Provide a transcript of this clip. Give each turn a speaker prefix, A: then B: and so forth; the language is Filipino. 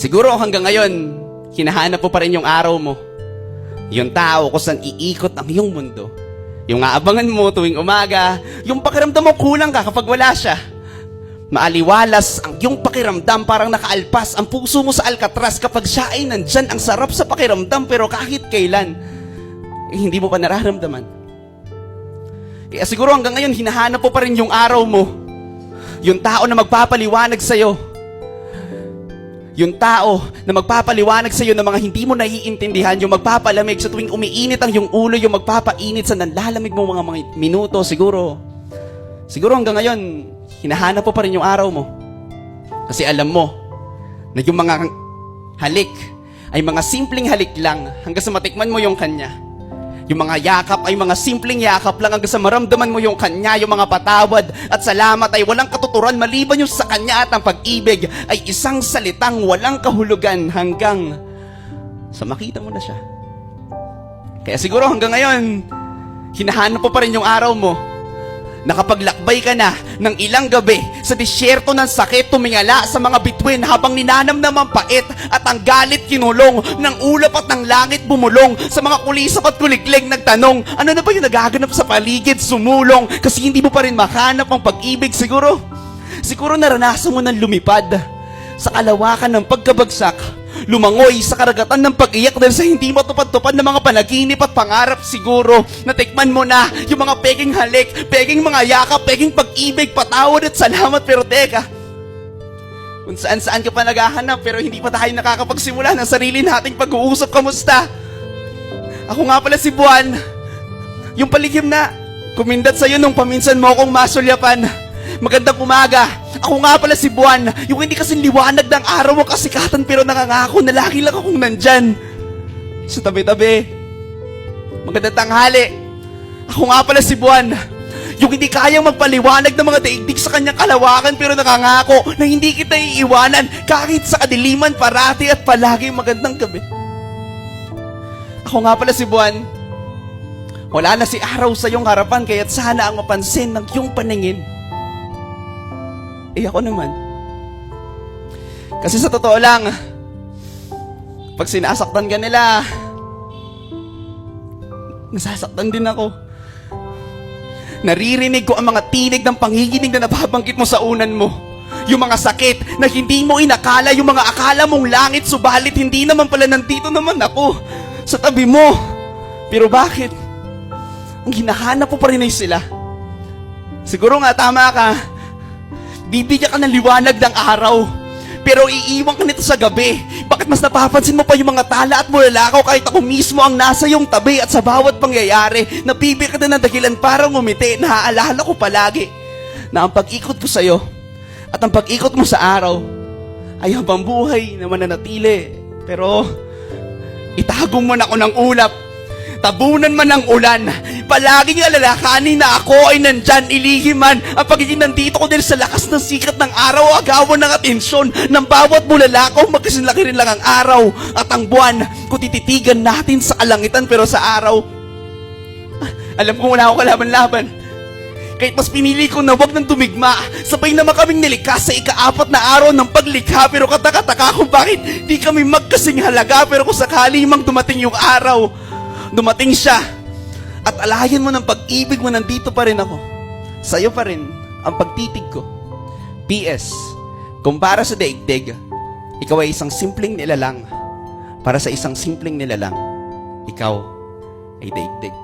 A: Siguro hanggang ngayon, hinahanap mo pa rin yung araw mo. Yung tao kung saan iikot ang iyong mundo. Yung aabangan mo tuwing umaga, yung pakiramdam mo kulang ka kapag wala siya. Maaliwalas ang iyong pakiramdam, parang nakaalpas ang puso mo sa Alcatraz kapag siya ay nandyan. Ang sarap sa pakiramdam pero kahit kailan, hindi mo pa nararamdaman. Kaya siguro hanggang ngayon, hinahanap mo pa rin yung araw mo. Yung tao na magpapaliwanag sa'yo. Yung tao na magpapaliwanag sa'yo ng mga hindi mo naiintindihan, yung magpapalamig sa tuwing umiinit ang iyong ulo, yung magpapainit sa nanlalamig mo mga minuto. Siguro hanggang ngayon, hinahanap mo pa rin yung araw mo. Kasi alam mo na yung mga halik ay mga simpleng halik lang hanggang sa matikman mo yung kanya. Yung mga yakap ay mga simpleng yakap lang hanggang sa maramdaman mo yung kanya. Yung mga patawad at salamat ay walang katuturan maliban yung sa kanya. At ang pag-ibig ay isang salitang walang kahulugan hanggang sa makita mo na siya. Kaya siguro hanggang ngayon, hinahanap mo pa rin yung araw mo. Nakapaglakbay ka na ng ilang gabi sa disyerto ng sakit, tumingala sa mga bituin habang ninanamnam ang pait at ang galit kinulong, ng ulap at ng langit bumulong, sa mga kulisap at kuliglig nagtanong, ano na ba yung nagaganap sa paligid, sumulong, kasi hindi mo pa rin mahanap ang pag-ibig. Siguro naranasan mo ng lumipad sa kalawakan ng pagkabagsak, lumangoy sa karagatan ng pag-iyak dahil sa hindi matupad-tupad ng mga panaginip at pangarap. Siguro natikman mo na yung mga peking halik, peking mga yakap, peking pag-ibig, patawad at salamat. Pero teka, kung saan-saan ka pa naghahanap pero hindi pa tayo nakakapagsimula ng sarili nating pag-uusap. Kamusta? Ako nga pala si Buwan, yung paligim na kumindat sa'yo nung paminsan mo akong masulyapan. Magandang umaga. Ako nga pala si Buwan, yung hindi kasi liwanag ng araw mo kasikatan pero nakangako na lagi lang akong nandyan sa tabi-tabi. Magandang tanghali. Ako nga pala si Buwan, yung hindi kayang magpaliwanag ng mga daigdig sa kanyang kalawakan pero nakangako na hindi kita iiwanan kahit sa kadiliman parati at palagi. Magandang gabi. Ako nga pala si Buwan, wala na si araw sa iyong harapan kaya't sana ang mapansin ng iyong paningin. Ako naman. Kasi sa totoo lang, pag sinasaktan ka nila, nasasaktan din ako. Naririnig ko ang mga tinig ng panginginig na nababanggit mo sa unan mo. Yung mga sakit na hindi mo inakala, yung mga akala mong langit, subalit hindi naman pala nandito naman ako sa tabi mo. Pero bakit? Ang hinahanap mo pa rin ay sila. Siguro nga tama ka. Bibigyan ka ng liwanag ng araw, pero iiwan ka nito sa gabi. Bakit mas napapansin mo pa yung mga tala at bulalakaw kahit ako mismo ang nasa iyong tabi? At sa bawat pangyayari, napibigyan ka na ng dahilan para ngumiti. Naaalala ko palagi na ang pag-ikot ko sa'yo at ang pag-ikot mo sa araw ay habang buhay na mananatili. Pero itagong mo na ako ng ulap, tabunan man ng ulan, palaging alalakanin na ako ay nandyan, ilihim man ang pagiging nandito ko dahil sa lakas ng sikat ng araw, agawan ng atensyon ng bawat bulalakaw. Magkasinlaki rin lang ang araw at ang buwan kung tititigan natin sa kalangitan. Pero sa araw, alam ko wala ako kalaban-laban. Kahit mas pinili ko na wag nang tumigma, sabay naman kaming nilikha sa ika-4 na araw ng paglikha. Pero kataka-taka kung bakit di kami magkasing halaga. Pero kung sakali mang dumating yung araw, dumating siya at alayan mo ng pag-ibig mo, nandito pa rin ako. Sa'yo pa rin ang pagtitig ko. P.S. Kung para sa daigdig, ikaw ay isang simpleng nilalang. Para sa isang simpleng nilalang, ikaw ay daigdig.